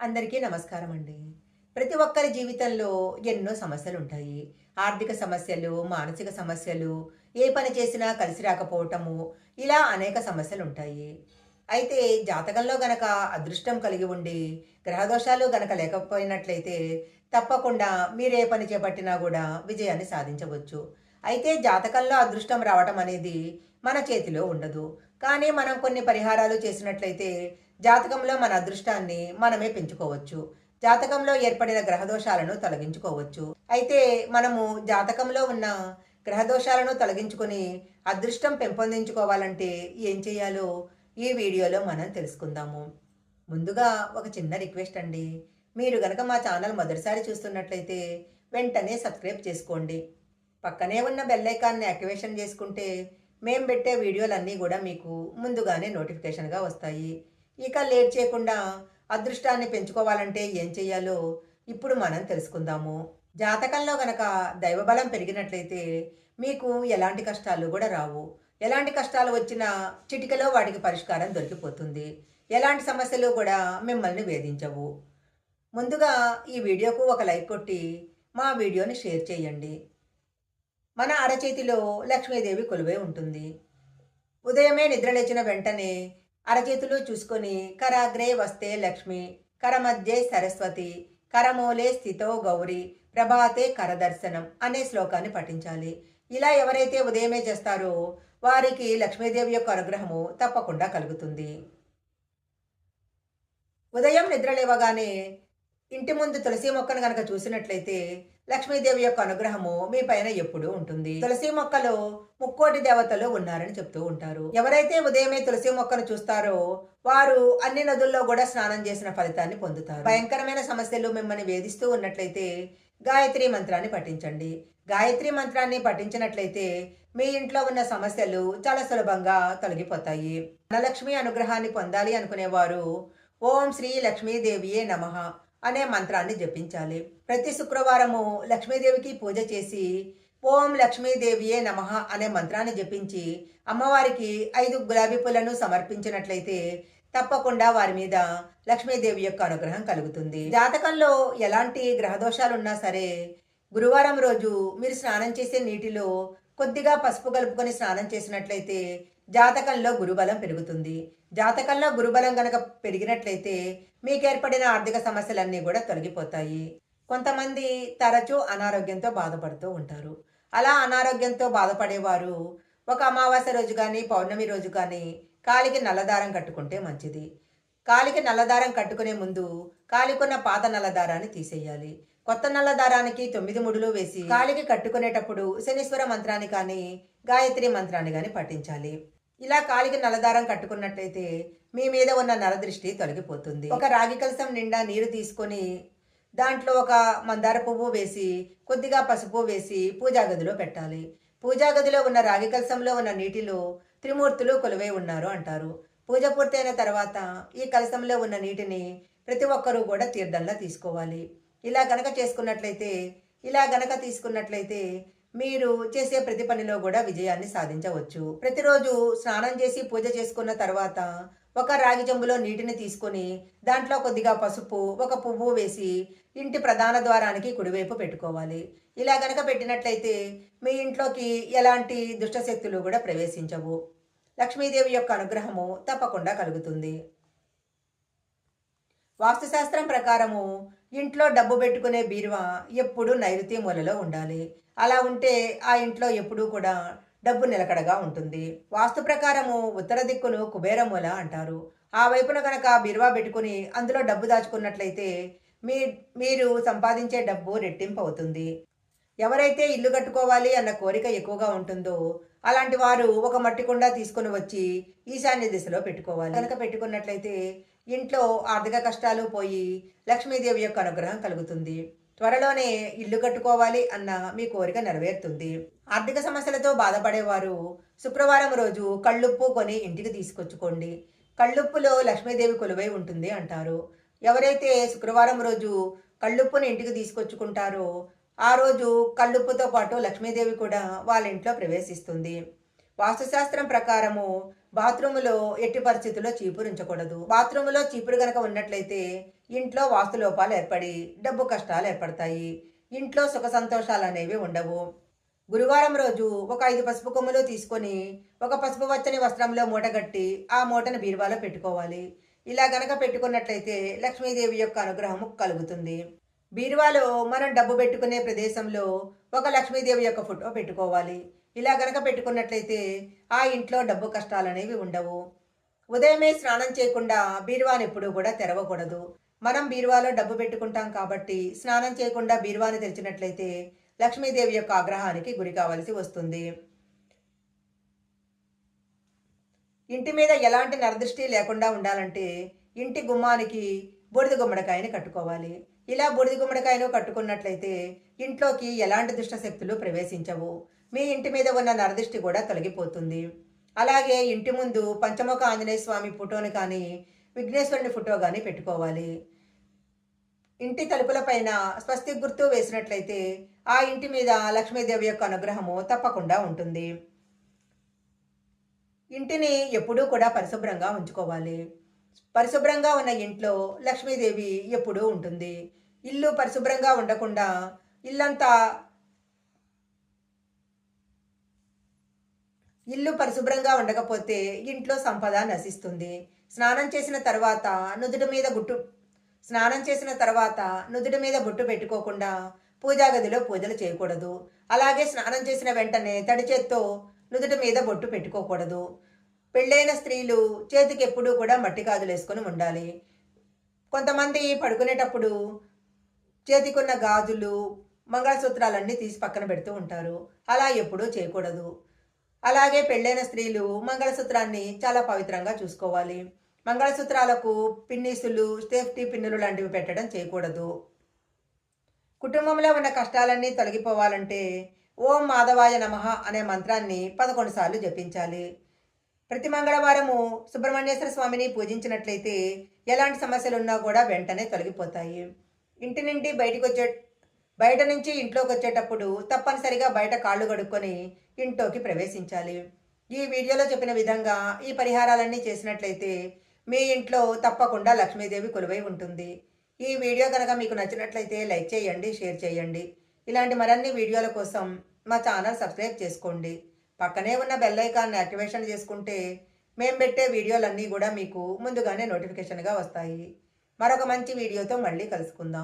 అందరికీ నమస్కారం అండి. ప్రతి ఒక్కరి జీవితంలో ఎన్నో సమస్యలుంటాయి. ఆర్థిక సమస్యలు, మానసిక సమస్యలు, ఏ పని చేసినా కలిసి రాకపోవటము, ఇలా అనేక సమస్యలుంటాయి. అయితే జాతకంలో గనక అదృష్టం కలిగి ఉండి, గ్రహదోషాలు గనక లేకపోయినట్లయితే తప్పకుండా మీరే పని చేపట్టినా గూడా విజయాన్ని సాధించవచ్చు. అయితే జాతకంలో అదృష్టం రావటం అనేది మన చేతిలో ఉండదు. కానీ మనం కొన్ని పరిహారాలు చేసినట్లయితే జాతకంలో మన అదృష్టాన్ని మనమే పెంచుకోవచ్చు. జాతకంలో ఏర్పడిన గ్రహదోషాలను తొలగించుకోవచ్చు. అయితే మనము జాతకంలో ఉన్న గ్రహదోషాలను తొలగించుకొని అదృష్టం పెంపొందించుకోవాలంటే ఏం చేయాలో ఈ వీడియోలో మనం తెలుసుకుందాము. ముందుగా ఒక చిన్న రిక్వెస్ట్ అండి. మీరు గనక మా ఛానల్ మొదటిసారి చూస్తున్నట్లయితే వెంటనే సబ్స్క్రైబ్ చేసుకోండి. పక్కనే ఉన్న బెల్ ఐకాన్‌ని యాక్టివేషన్ చేసుకుంటే మేము పెట్టే వీడియోలన్నీ గూడా మీకు ముందుగానే నోటిఫికేషన్‌గా వస్తాయి. ఇక లేట్ చేయకుండా అదృష్టాన్ని పెంచుకోవాలంటే ఏం చేయాలో ఇప్పుడు మనం తెలుసుకుందాము. జాతకంలో గనక దైవబలం పెరిగినట్లయితే మీకు ఎలాంటి కష్టాలు గూడా రావు. ఎలాంటి కష్టాలు వచ్చినా చిటికెలో వాటికి పరిష్కారం దొరికిపోతుంది. ఎలాంటి సమస్యలు కూడా మిమ్మల్ని వేధించవు. ముందుగా ఈ వీడియోకు ఒక లైక్ కొట్టి మా వీడియోని షేర్ చేయండి. మన అరచేతిలో లక్ష్మీదేవి కొలువై ఉంటుంది. ఉదయమే నిద్రలేచిన వెంటనే అరచేతులు చూసుకొని కరాగ్రే వస్తే లక్ష్మి, కరమధ్యే సరస్వతి, కరమూలే స్థితో గౌరి, ప్రభాతే కరదర్శనం అనే శ్లోకాన్ని పఠించాలి. ఇలా ఎవరైతే ఉదయమే చేస్తారో వారికి లక్ష్మీదేవి యొక్క అనుగ్రహము తప్పకుండా కలుగుతుంది. ఉదయం నిద్రలేవగానే ఇంటి ముందు తులసి మొక్కను గనక చూసినట్లయితే లక్ష్మీదేవి యొక్క అనుగ్రహము మీ పైన ఎప్పుడూ ఉంటుంది. తులసి మొక్కలో ముక్కోటి దేవతలు ఉన్నారని చెప్తూ ఉంటారు. ఎవరైతే ఉదయమే తులసి మొక్కను చూస్తారో వారు అన్ని నదుల్లో కూడా స్నానం చేసిన ఫలితాన్ని పొందుతారు. భయంకరమైన సమస్యలు మిమ్మల్ని వేధిస్తూ ఉన్నట్లయితే గాయత్రి మంత్రాన్ని పఠించండి. గాయత్రి మంత్రాన్ని పఠించినట్లయితే మీ ఇంట్లో ఉన్న సమస్యలు చాలా సులభంగా తొలగిపోతాయి. ధనలక్ష్మి అనుగ్రహాన్ని పొందాలి అనుకునేవారు ఓం శ్రీ లక్ష్మీదేవియే నమః అనే మంత్రాన్ని జపించాలి. ప్రతి శుక్రవారము లక్ష్మీదేవికి పూజ చేసి ఓం లక్ష్మీదేవియే నమః అనే మంత్రాన్ని జపించి అమ్మవారికి 5 గులాబీ పూలను సమర్పించినట్లయితే తప్పకుండా వారి మీద లక్ష్మీదేవి యొక్క అనుగ్రహం కలుగుతుంది. జాతకంలో ఎలాంటి గ్రహదోషాలున్నా సరే గురువారం రోజు మీరు స్నానం చేసే నీటిలో కొద్దిగా పసుపు కలుపుకొని స్నానం చేసినట్లయితే జాతకంలో గురుబలం పెరుగుతుంది. జాతకంలో గురుబలం గనక పెరిగినట్లయితే మీకు ఏర్పడిన ఆర్థిక సమస్యలన్నీ కూడా తొలగిపోతాయి. కొంతమంది తరచూ అనారోగ్యంతో బాధపడుతూ ఉంటారు. అలా అనారోగ్యంతో బాధపడేవారు ఒక అమావాస్య రోజు కానీ పౌర్ణమి రోజు కానీ కాలికి నల్లదారం కట్టుకుంటే మంచిది. కాలికి నల్లదారం కట్టుకునే ముందు కాలికున్న పాత నల్లదారాన్ని తీసేయాలి. కొత్త నల్లదారానికి 9 ముడులు వేసి కాలికి కట్టుకునేటప్పుడు శనీశ్వర మంత్రాన్ని కానీ గాయత్రి మంత్రాన్ని కానీ పఠించాలి. ఇలా కాలికి నల్లదారం కట్టుకున్నట్లయితే మీ మీద ఉన్న నరదృష్టి తొలగిపోతుంది. ఒక రాగి కలశం నిండా నీరు తీసుకొని దాంట్లో ఒక మందార పువ్వు వేసి కొద్దిగా పసుపు వేసి పూజా గదిలో పెట్టాలి. పూజా గదిలో ఉన్న రాగి కలశంలో ఉన్న నీటిలో త్రిమూర్తులు కొలువై ఉన్నారు అంటారు. పూజ పూర్తయిన తర్వాత ఈ కలశంలో ఉన్న నీటిని ప్రతి ఒక్కరూ కూడా తీర్థంలా తీసుకోవాలి. ఇలా గనక తీసుకున్నట్లయితే మీరు చేసే ప్రతి పనిలో కూడా విజయాన్ని సాధించవచ్చు. ప్రతిరోజు స్నానం చేసి పూజ చేసుకున్న తర్వాత ఒక రాగి చెంబులో నీటిని తీసుకొని దాంట్లో కొద్దిగా పసుపు ఒక పువ్వు వేసి ఇంటి ప్రధాన ద్వారానికి కుడివైపు పెట్టుకోవాలి. ఇలా గనక పెట్టినట్లయితే మీ ఇంట్లోకి ఎలాంటి దుష్టశక్తులు కూడా ప్రవేశించవు. లక్ష్మీదేవి యొక్క అనుగ్రహము తప్పకుండా కలుగుతుంది. వాస్తుశాస్త్రం ప్రకారము ఇంట్లో డబ్బు పెట్టుకునే బీరువా ఎప్పుడూ నైరుతి మూలలో ఉండాలి. అలా ఉంటే ఆ ఇంట్లో ఎప్పుడూ కూడా డబ్బు నిలకడగా ఉంటుంది. వాస్తు ప్రకారము ఉత్తర దిక్కును కుబేర మూల అంటారు. ఆ వైపున కనుక బీరువా పెట్టుకుని అందులో డబ్బు దాచుకున్నట్లయితే మీ మీరు సంపాదించే డబ్బు రెట్టింపు అవుతుంది. ఎవరైతే ఇల్లు కట్టుకోవాలి అన్న కోరిక ఎక్కువగా ఉంటుందో అలాంటి వారు ఒక మట్టి కుండ తీసుకుని వచ్చి ఈశాన్య దిశలో పెట్టుకోవాలి. కనుక పెట్టుకున్నట్లయితే ఇంట్లో ఆర్థిక కష్టాలు పోయి లక్ష్మీదేవి యొక్క అనుగ్రహం కలుగుతుంది. త్వరలోనే ఇల్లు కట్టుకోవాలి అన్న మీ కోరిక నెరవేరుతుంది. ఆర్థిక సమస్యలతో బాధపడేవారు శుక్రవారం రోజు కళ్ళుప్పు కొని ఇంటికి తీసుకొచ్చుకోండి. కళ్ళుప్పులో లక్ష్మీదేవి కొలువై ఉంటుంది అంటారు. ఎవరైతే శుక్రవారం రోజు కళ్ళుప్పుని ఇంటికి తీసుకొచ్చుకుంటారో ఆ రోజు కళ్ళుప్పుతో పాటు లక్ష్మీదేవి కూడా వాళ్ళ ఇంట్లో ప్రవేశిస్తుంది. వాస్తుశాస్త్రం ప్రకారము బాత్రూములో ఎట్టి పరిస్థితుల్లో చీపురు ఉంచకూడదు. బాత్రూములో చీపురు గనక ఉన్నట్లయితే ఇంట్లో వాస్తు లోపాలు ఏర్పడి డబ్బు కష్టాలు ఏర్పడతాయి. ఇంట్లో సుఖ సంతోషాలు అనేవి ఉండవు. గురువారం రోజు ఒక 5 పసుపు కొమ్ములు తీసుకొని ఒక పసుపు పచ్చని వస్త్రంలో మూటగట్టి ఆ మూటను బీరువాలో పెట్టుకోవాలి. ఇలా గనక పెట్టుకున్నట్లయితే లక్ష్మీదేవి యొక్క అనుగ్రహము కలుగుతుంది. బీరువాలో మనం డబ్బు పెట్టుకునే ప్రదేశంలో ఒక లక్ష్మీదేవి యొక్క ఫోటో పెట్టుకోవాలి. ఇలా గనక పెట్టుకున్నట్లయితే ఆ ఇంట్లో డబ్బు కష్టాలనేవి ఉండవు. ఉదయమే స్నానం చేయకుండా బీరువాని ఎప్పుడూ కూడా తెరవకూడదు. మనం బీరువాలో డబ్బు పెట్టుకుంటాం కాబట్టి స్నానం చేయకుండా బీరువాని తెరిచినట్లయితే లక్ష్మీదేవి యొక్క ఆగ్రహానికి గురి కావలసి వస్తుంది. ఇంటి మీద ఎలాంటి నరదృష్టి లేకుండా ఉండాలంటే ఇంటి గుమ్మానికి బూడిద గుమ్మడికాయని కట్టుకోవాలి. ఇలా బూడిద గుమ్మడికాయను కట్టుకున్నట్లయితే ఇంట్లోకి ఎలాంటి దుష్ట శక్తులు ప్రవేశించవు. మీ ఇంటి మీద ఉన్న నరదృష్టి కూడా తొలగిపోతుంది. అలాగే ఇంటి ముందు పంచముఖ ఆంజనేయ స్వామి ఫోటోని కానీ విఘ్నేశ్వరుని ఫోటో కానీ పెట్టుకోవాలి. ఇంటి తలుపుల పైన స్వస్తి గుర్తు వేసినట్లయితే ఆ ఇంటి మీద లక్ష్మీదేవి యొక్క అనుగ్రహము తప్పకుండా ఉంటుంది. ఇంటిని ఎప్పుడూ కూడా పరిశుభ్రంగా ఉంచుకోవాలి. పరిశుభ్రంగా ఉన్న ఇంట్లో లక్ష్మీదేవి ఎప్పుడూ ఉంటుంది. ఇల్లు పరిశుభ్రంగా ఉండకుండా ఇల్లంతా ఇల్లు పరిశుభ్రంగా ఉండకపోతే ఇంట్లో సంపద నశిస్తుంది. స్నానం చేసిన తర్వాత నుదుటి మీద బొట్టు పెట్టుకోకుండా పూజా గదిలో పూజలు చేయకూడదు. అలాగే స్నానం చేసిన వెంటనే తడి చేత్తో నుదుటి మీద బొట్టు పెట్టుకోకూడదు. పెళ్ళైన స్త్రీలు చేతికి ఎప్పుడూ కూడా మట్టి గాజులు వేసుకొని ఉండాలి. కొంతమంది పడుకునేటప్పుడు చేతికున్న గాజులు మంగళసూత్రాలన్నీ తీసి పక్కన పెడుతూ ఉంటారు. అలా ఎప్పుడూ చేయకూడదు. అలాగే పెళ్ళైన స్త్రీలు మంగళసూత్రాన్ని చాలా పవిత్రంగా చూసుకోవాలి. మంగళసూత్రాలకు పిన్నీసులు, సేఫ్టీ పిన్నులు లాంటివి పెట్టడం చేయకూడదు. కుటుంబంలో ఉన్న కష్టాలన్నీ తొలగిపోవాలంటే ఓం మాధవాయ నమః అనే మంత్రాన్ని 11 సార్లు జపించాలి. ప్రతి మంగళవారము సుబ్రహ్మణ్యేశ్వర స్వామిని పూజించినట్లయితే ఎలాంటి సమస్యలున్నా కూడా వెంటనే తొలగిపోతాయి. ఇంటి నుండి బయట నుంచి ఇంట్లోకి వచ్చేటప్పుడు తప్పనిసరిగా బయట కాళ్ళు కడుక్కొని ఇంట్లోకి ప్రవేశించాలి. ఈ వీడియోలో చెప్పిన విధంగా ఈ పరిహారాలన్నీ చేసినట్లయితే మీ ఇంట్లో తప్పకుండా లక్ష్మీదేవి కొలువై ఉంటుంది. ఈ వీడియో కనుక మీకు నచ్చినట్లయితే లైక్ చేయండి, షేర్ చేయండి. ఇలాంటి మరిన్ని వీడియోల కోసం మా ఛానల్ సబ్స్క్రైబ్ చేసుకోండి. పక్కనే ఉన్న బెల్ ఐకాన్ని యాక్టివేషన్ చేసుకుంటే మేము పెట్టే వీడియోలన్నీ కూడా మీకు ముందుగానే నోటిఫికేషన్గా వస్తాయి. మరొక మంచి వీడియోతో మళ్ళీ కలుసుకుందాం.